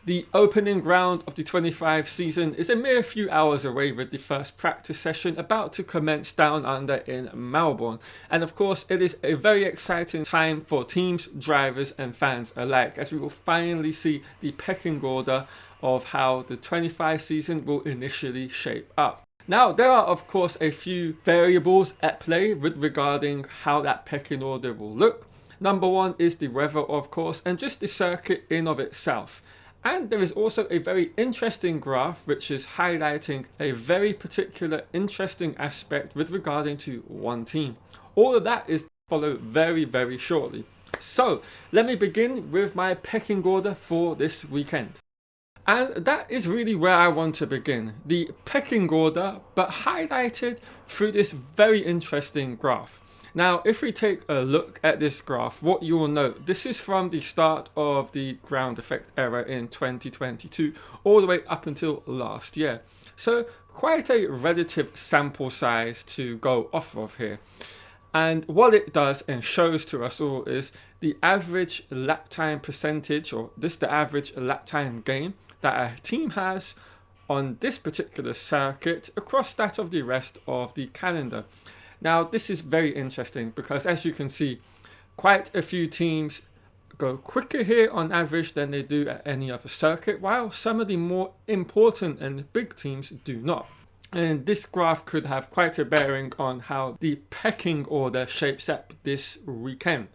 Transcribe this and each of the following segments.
The opening round of the 25 season is a mere few hours away, with the first practice session about to commence down under in Melbourne. And of course, it is a very exciting time for teams, drivers and fans alike, as we will finally see the pecking order of how the 25 season will initially shape up. Now, there are of course a few variables at play with regarding how that pecking order will look. Number one is the weather, of course, and just the circuit in of itself. And there is also a very interesting graph which is highlighting a very particular interesting aspect with regarding to one team. All of that is followed very shortly. So let me begin with my pecking order for this weekend. And that is really where I want to begin. The pecking order, but highlighted through this very interesting graph. Now, if we take a look at this graph, what you will note, this is from the start of the ground effect era in 2022, all the way up until last year. So quite a relative sample size to go off of here. And what it does and shows to us all is the average lap time percentage, or just the average lap time gain that a team has on this particular circuit across that of the rest of the calendar. Now, this is very interesting because, as you can see, quite a few teams go quicker here on average than they do at any other circuit, while some of the more important and big teams do not. And this graph could have quite a bearing on how the pecking order shapes up this weekend.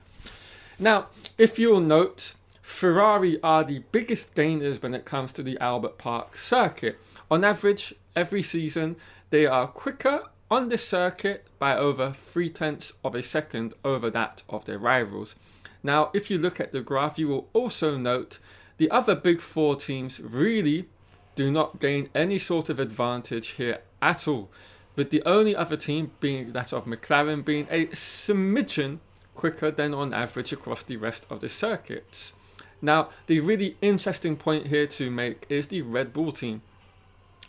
Now, if you'll note, Ferrari are the biggest gainers when it comes to the Albert Park circuit. On average, every season, they are quicker on this circuit by over 0.3 of a second over that of their rivals. Now, if you look at the graph, you will also note the other big four teams really do not gain any sort of advantage here at all, with the only other team being that of McLaren being a smidgen quicker than on average across the rest of the circuits. Now, the really interesting point here to make is the Red Bull team.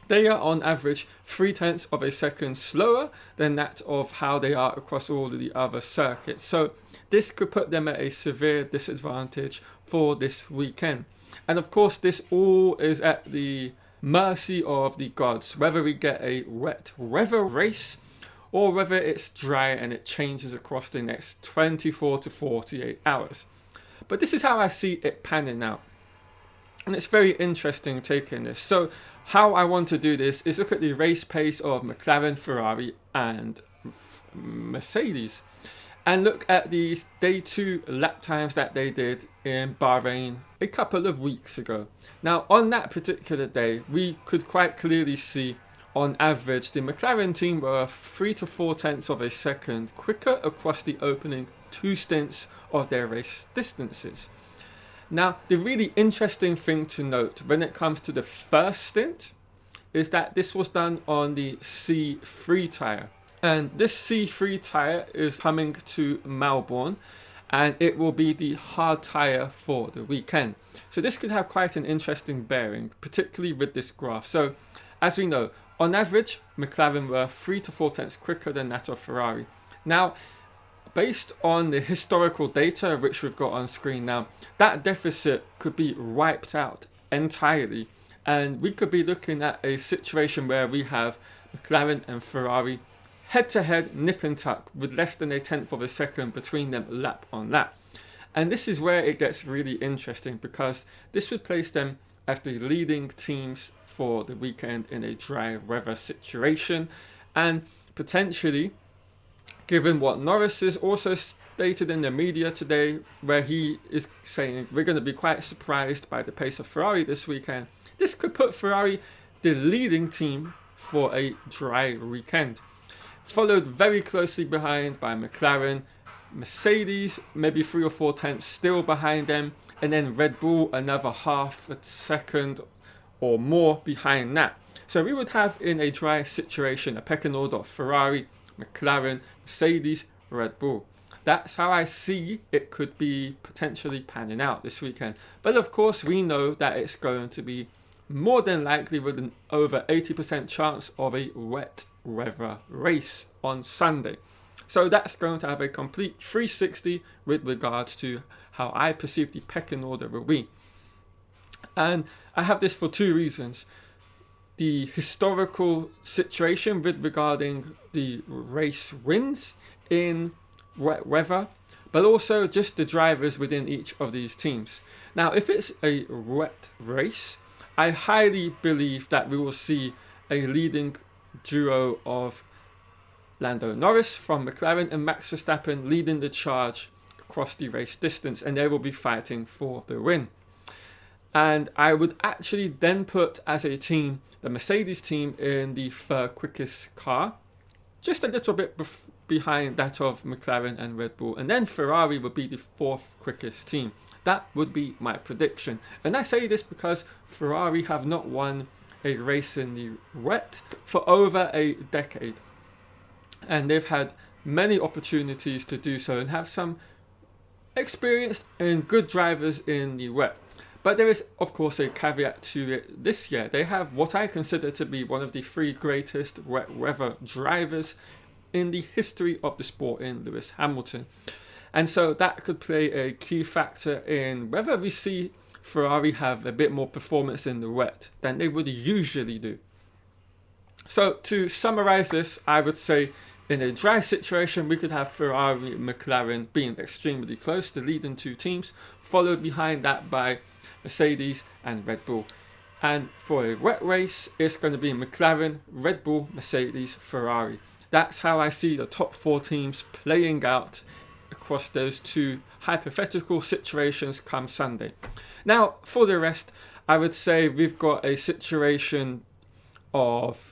They are on average 0.3 of a second slower than that of how they are across all of the other circuits. So this could put them at a severe disadvantage for this weekend. And of course, this all is at the mercy of the gods, whether we get a wet weather race or whether it's dry and it changes across the next 24 to 48 hours. But this is how I see it panning out. And it's very interesting taking this. So how I want to do this is look at the race pace of McLaren, Ferrari and Mercedes. And look at the day 2 lap times that they did in Bahrain a couple of weeks ago. Now, on that particular day, we could quite clearly see on average the McLaren team were 3 to 0.4 of a second quicker across the opening 2 stints of their race distances. Now, the really interesting thing to note when it comes to the first stint is that this was done on the C3 tyre. And this C3 tyre is coming to Melbourne, and it will be the hard tyre for the weekend. So this could have quite an interesting bearing, particularly with this graph. So as we know, on average, McLaren were 3 to 0.4 quicker than that of Ferrari. Now, based on the historical data which we've got on screen now, that deficit could be wiped out entirely, and we could be looking at a situation where we have McLaren and Ferrari head to head, nip and tuck, with less than 0.1 of a second between them lap on lap. And this is where it gets really interesting, because this would place them as the leading teams for the weekend in a dry weather situation, and potentially, given what Norris has also stated in the media today, where he is saying we're going to be quite surprised by the pace of Ferrari this weekend, this could put Ferrari the leading team for a dry weekend. Followed very closely behind by McLaren, Mercedes, maybe 3 or 0.4 still behind them, and then Red Bull another 0.5 second or more behind that. So we would have in a dry situation a pecking order of Ferrari, McLaren, Mercedes, Red Bull. That's how I see it could be potentially panning out this weekend. But of course, we know that it's going to be more than likely with an over 80% chance of a wet weather race on Sunday. So that's going to have a complete 360 with regards to how I perceive the pecking order will be. And I have this for two reasons. The historical situation with regarding the race wins in wet weather, but also just the drivers within each of these teams. Now, if it's a wet race, I highly believe that we will see a leading duo of Lando Norris from McLaren and Max Verstappen leading the charge across the race distance, and they will be fighting for the win. And I would actually then put as a team the Mercedes team in the third quickest car, just a little bit behind that of McLaren and Red Bull, and then Ferrari would be the fourth quickest team. That would be my prediction. And I say this because Ferrari have not won a race in the wet for over a decade, and they've had many opportunities to do so and have some experienced and good drivers in the wet. But there is, of course, a caveat to it this year. They have what I consider to be one of the three greatest wet weather drivers in the history of the sport in Lewis Hamilton. And so that could play a key factor in whether we see Ferrari have a bit more performance in the wet than they would usually do. So to summarize this, I would say in a dry situation, we could have Ferrari and McLaren being extremely close, the leading two teams, followed behind that by Mercedes and Red Bull. And for a wet race, it's going to be McLaren, Red Bull, Mercedes, Ferrari. That's how I see the top four teams playing out across those two hypothetical situations come Sunday. Now, for the rest, I would say we've got a situation of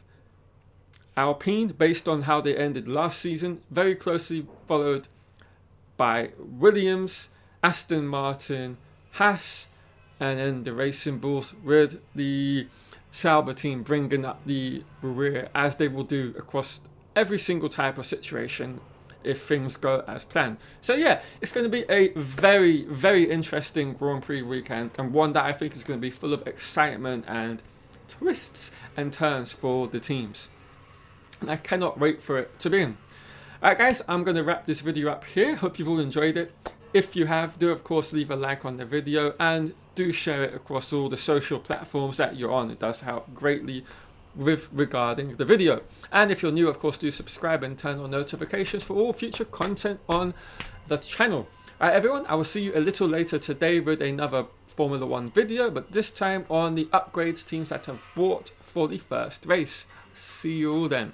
Alpine, based on how they ended last season, very closely followed by Williams, Aston Martin, Haas, and then the Racing Bulls, with the Sauber team bringing up the rear, as they will do across every single type of situation if things go as planned. So yeah, it's going to be a very, very interesting Grand Prix weekend, and one that I think is going to be full of excitement and twists and turns for the teams. And I cannot wait for it to begin. Alright guys, I'm going to wrap this video up here. Hope you've all enjoyed it. If you have, do of course leave a like on the video and do share it across all the social platforms that you're on. It does help greatly with regarding the video. And if you're new, of course, do subscribe and turn on notifications for all future content on the channel. Alright everyone, I will see you a little later today with another Formula 1 video, but this time on the upgrades teams that have bought for the first race. See you all then.